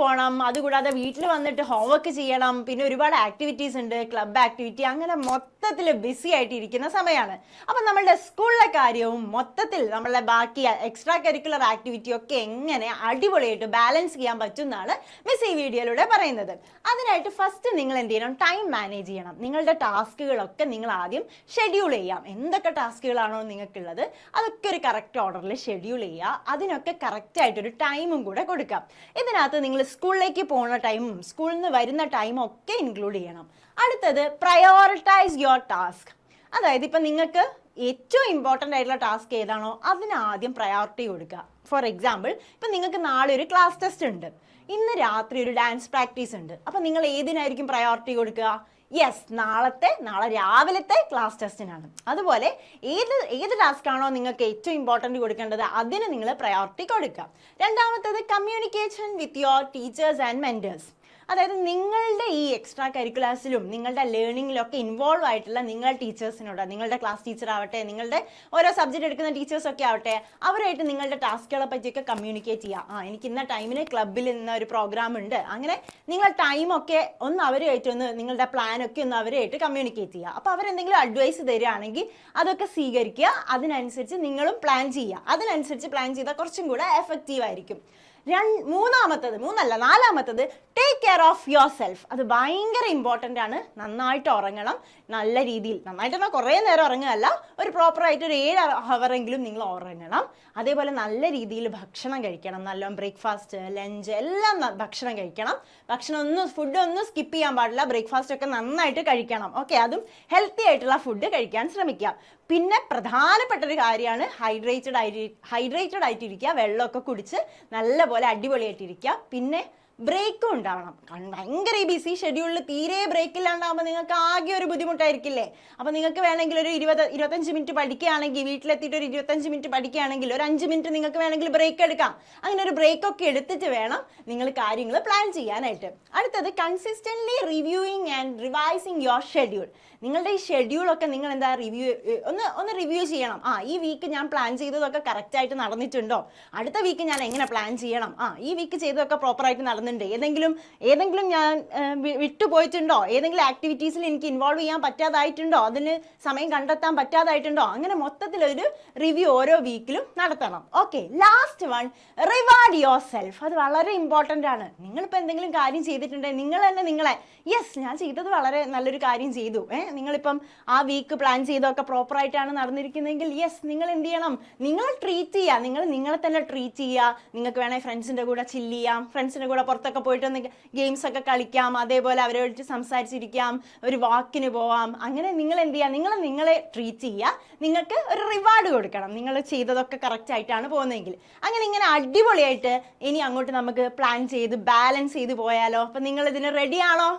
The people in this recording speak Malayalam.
പോകണം, അതുകൂടാതെ വീട്ടിൽ വന്നിട്ട് ഹോംവർക്ക് ചെയ്യണം, പിന്നെ ഒരുപാട് ആക്ടിവിറ്റീസ് ഉണ്ട്, ക്ലബ് ആക്ടിവിറ്റി, അങ്ങനെ മൊത്തത്തിൽ ബിസി ആയിട്ട് ഇരിക്കുന്ന സമയമാണ്. അപ്പം നമ്മളുടെ സ്കൂളിലെ കാര്യവും മൊത്തത്തിൽ നമ്മളുടെ ബാക്കി എക്സ്ട്രാ കരിക്കുലർ ആക്ടിവിറ്റി ഒക്കെ എങ്ങനെ അടിപൊളിയായിട്ട് ബാലൻസ് ചെയ്യാൻ പറ്റും എന്നാണ് മിസ് ഈ വീഡിയോയിലൂടെ പറയുന്നത്. അതിനായിട്ട് ഫസ്റ്റ് നിങ്ങൾ എന്ത് ചെയ്യണം, ടൈം മാനേജ് ചെയ്യണം. നിങ്ങളുടെ ടാസ്കുകളൊക്കെ നിങ്ങൾ ആദ്യം ഷെഡ്യൂൾ ചെയ്യാം. എന്തൊക്കെ ടാസ്കുകളാണോ നിങ്ങൾക്കുള്ളത് അതൊക്കെ ഒരു കറക്റ്റ് ഓർഡറിൽ ഷെഡ്യൂൾ ചെയ്യുക. അതിനൊക്കെ കറക്റ്റായിട്ടൊരു ടൈമും കൂടെ കൊടുക്കാം. ഇതിനകത്ത് നിങ്ങൾ സ്കൂളിലേക്ക് പോകുന്ന ടൈമും സ്കൂളിൽ നിന്ന് വരുന്ന ടൈമും ഒക്കെ ഇൻക്ലൂഡ് ചെയ്യണം. അടുത്തത് പ്രയോറിറ്റൈസ് യുവർ ടാസ്ക്. അതായത് ഇപ്പം നിങ്ങൾക്ക് ഏറ്റവും ഇമ്പോർട്ടൻ്റ് ആയിട്ടുള്ള ടാസ്ക് ഏതാണോ അതിന് ആദ്യം പ്രയോറിറ്റി കൊടുക്കുക. ഫോർ എക്സാമ്പിൾ, ഇപ്പം നിങ്ങൾക്ക് നാളെ ഒരു ക്ലാസ് ടെസ്റ്റ് ഉണ്ട്, ഇന്ന് രാത്രി ഒരു ഡാൻസ് പ്രാക്ടീസ് ഉണ്ട്. അപ്പം നിങ്ങൾ ഏതിനായിരിക്കും പ്രയോറിറ്റി കൊടുക്കുക? യെസ്, നാളെ രാവിലത്തെ ക്ലാസ് ടെസ്റ്റിനാണ്. അതുപോലെ ഏത് ടാസ്ക് ആണോ നിങ്ങൾക്ക് ഏറ്റവും ഇമ്പോർട്ടൻ്റ് കൊടുക്കേണ്ടത് അതിന് നിങ്ങൾ പ്രയോറിറ്റി കൊടുക്കുക. രണ്ടാമത്തേത് communication with your teachers and mentors. അതായത് നിങ്ങളുടെ ഈ എക്സ്ട്രാ കരിക്കുലേഴ്സിലും നിങ്ങളുടെ ലേണിങ്ങിലൊക്കെ ഇൻവോൾവ് ആയിട്ടുള്ള നിങ്ങളുടെ ടീച്ചേഴ്സിനോട്, നിങ്ങളുടെ ക്ലാസ് ടീച്ചർ ആവട്ടെ, നിങ്ങളുടെ ഓരോ സബ്ജക്റ്റ് എടുക്കുന്ന ടീച്ചേഴ്സൊക്കെ ആവട്ടെ, അവരായിട്ട് നിങ്ങളുടെ ടാസ്കുകളെ പറ്റിയൊക്കെ കമ്മ്യൂണിക്കേറ്റ് ചെയ്യുക. എനിക്ക് ഇന്ന ടൈമിന് ക്ലബ്ബിൽ ഇന്ന ഒരു പ്രോഗ്രാം ഉണ്ട്, അങ്ങനെ നിങ്ങൾ ടൈമൊക്കെ ഒന്ന് അവരുമായിട്ട് നിങ്ങളുടെ പ്ലാനൊക്കെ ഒന്ന് അവരുമായിട്ട് കമ്മ്യൂണിക്കേറ്റ് ചെയ്യുക. അപ്പോൾ അവരെന്തെങ്കിലും അഡ്വൈസ് തരികയാണെങ്കിൽ അതൊക്കെ സ്വീകരിക്കുക. അതിനനുസരിച്ച് നിങ്ങളും പ്ലാൻ ചെയ്യുക. അതിനനുസരിച്ച് പ്ലാൻ ചെയ്താൽ കുറച്ചും കൂടെ എഫക്റ്റീവ് ആയിരിക്കും. നാലാമത്തത് take care of your self. അത് ഭയങ്കര ഇമ്പോർട്ടൻ്റ് ആണ്. നന്നായിട്ട് ഉറങ്ങണം, നല്ല രീതിയിൽ. നന്നായിട്ട് കുറേ നേരം ഉറങ്ങുകയല്ല, ഒരു പ്രോപ്പറായിട്ട് ഒരു 7 ഹവറെങ്കിലും നിങ്ങൾ ഉറങ്ങണം. അതേപോലെ നല്ല രീതിയിൽ ഭക്ഷണം കഴിക്കണം. നല്ലോണം ബ്രേക്ക്ഫാസ്റ്റ്, ലഞ്ച് എല്ലാം ഭക്ഷണം കഴിക്കണം. ഫുഡ് ഒന്നും സ്കിപ്പ് ചെയ്യാൻ പാടില്ല. ബ്രേക്ക്ഫാസ്റ്റ് ഒക്കെ നന്നായിട്ട് കഴിക്കണം. ഓക്കെ, അതും ഹെൽത്തി ആയിട്ടുള്ള ഫുഡ് കഴിക്കാൻ ശ്രമിക്കുക. പിന്നെ പ്രധാനപ്പെട്ട ഒരു കാര്യമാണ് ഹൈഡ്രേറ്റഡ് ആയിട്ടിരിക്കുക. വെള്ളമൊക്കെ കുടിച്ച് നല്ലപോലെ അടിപൊളിയായിട്ടിരിക്കുക. പിന്നെ ബ്രേക്കും ഉണ്ടാവണം. ഭയങ്കര ഈ ബിസി ഷെഡ്യൂളിൽ തീരെ ബ്രേക്ക് ഇല്ലാണ്ടാകുമ്പോൾ നിങ്ങൾക്ക് ആകെ ഒരു ബുദ്ധിമുട്ടായിരിക്കില്ലേ? അപ്പോൾ നിങ്ങൾക്ക് വേണമെങ്കിൽ ഒരു 25 മിനിറ്റ് പഠിക്കുകയാണെങ്കിൽ, വീട്ടിലെത്തിയിട്ട് ഒരു 25 മിനിറ്റ് പഠിക്കുകയാണെങ്കിൽ ഒരു 5 മിനിറ്റ് നിങ്ങൾക്ക് വേണമെങ്കിൽ ബ്രേക്ക് എടുക്കാം. അങ്ങനെ ഒരു ബ്രേക്കൊക്കെ എടുത്തിട്ട് വേണം നിങ്ങൾ കാര്യങ്ങൾ പ്ലാൻ ചെയ്യാനായിട്ട്. അടുത്തത് consistently reviewing and revising your schedule. നിങ്ങളുടെ ഈ ഷെഡ്യൂളൊക്കെ നിങ്ങൾ എന്താ ഒന്ന് റിവ്യൂ ചെയ്യണം. ഈ വീക്ക് ഞാൻ പ്ലാൻ ചെയ്തതൊക്കെ കറക്റ്റായിട്ട് നടന്നിട്ടുണ്ടോ? അടുത്ത വീക്ക് ഞാൻ എങ്ങനെ പ്ലാൻ ചെയ്യണം? ഈ വീക്ക് ചെയ്തതൊക്കെ പ്രോപ്പറായിട്ട് നടന്നിട്ടുണ്ട്. ഏതെങ്കിലും ഞാൻ വിട്ടുപോയിട്ടുണ്ടോ? ഏതെങ്കിലും ആക്ടിവിറ്റീസിൽ എനിക്ക് ഇൻവോൾവ് ചെയ്യാൻ പറ്റാതായിട്ടുണ്ടോ? അതിന് സമയം കണ്ടെത്താൻ പറ്റാതായിട്ടുണ്ടോ? അങ്ങനെ മൊത്തത്തിലൊരു റിവ്യൂ ഓരോ വീക്കിലും നടത്തണം. Okay, last one, reward your self. അത് വളരെ ഇമ്പോർട്ടൻ്റ് ആണ്. നിങ്ങളിപ്പോൾ എന്തെങ്കിലും കാര്യം ചെയ്തിട്ടുണ്ടെങ്കിൽ നിങ്ങൾ തന്നെ യെസ്, ഞാൻ ചെയ്തത് വളരെ നല്ലൊരു കാര്യം ചെയ്തു. നിങ്ങളിപ്പം ആ വീക്ക് പ്ലാൻ ചെയ്തൊക്കെ പ്രോപ്പറായിട്ടാണ് നടന്നിരിക്കുന്നതെങ്കിൽ യെസ്, നിങ്ങൾ എന്ത് ചെയ്യണം? നിങ്ങൾ ട്രീറ്റ് ചെയ്യുക. നിങ്ങളെ തന്നെ ട്രീറ്റ് ചെയ്യുക. നിങ്ങൾക്ക് വേണമെങ്കിൽ ഫ്രണ്ട്സിൻ്റെ കൂടെ ചില്ല് ചെയ്യാം, ഫ്രണ്ട്സിൻ്റെ കൂടെ പുറത്തൊക്കെ പോയിട്ടൊന്ന് ഗെയിംസ് ഒക്കെ കളിക്കാം, അതേപോലെ അവരോട് സംസാരിച്ചിരിക്കാം, ഒരു വാക്കിന് പോവാം. അങ്ങനെ നിങ്ങൾ എന്ത് ചെയ്യുക? നിങ്ങളെ ട്രീറ്റ് ചെയ്യുക. നിങ്ങൾക്ക് ഒരു റിവാർഡ് കൊടുക്കണം, നിങ്ങൾ ചെയ്തതൊക്കെ കറക്റ്റ് ആയിട്ടാണ് പോകുന്നതെങ്കിൽ. ഇങ്ങനെ അടിപൊളിയായിട്ട് ഇനി അങ്ങോട്ട് നമുക്ക് പ്ലാൻ ചെയ്ത് ബാലൻസ് ചെയ്ത് പോയാലോ? അപ്പം നിങ്ങൾ ഇതിന് റെഡിയാണോ?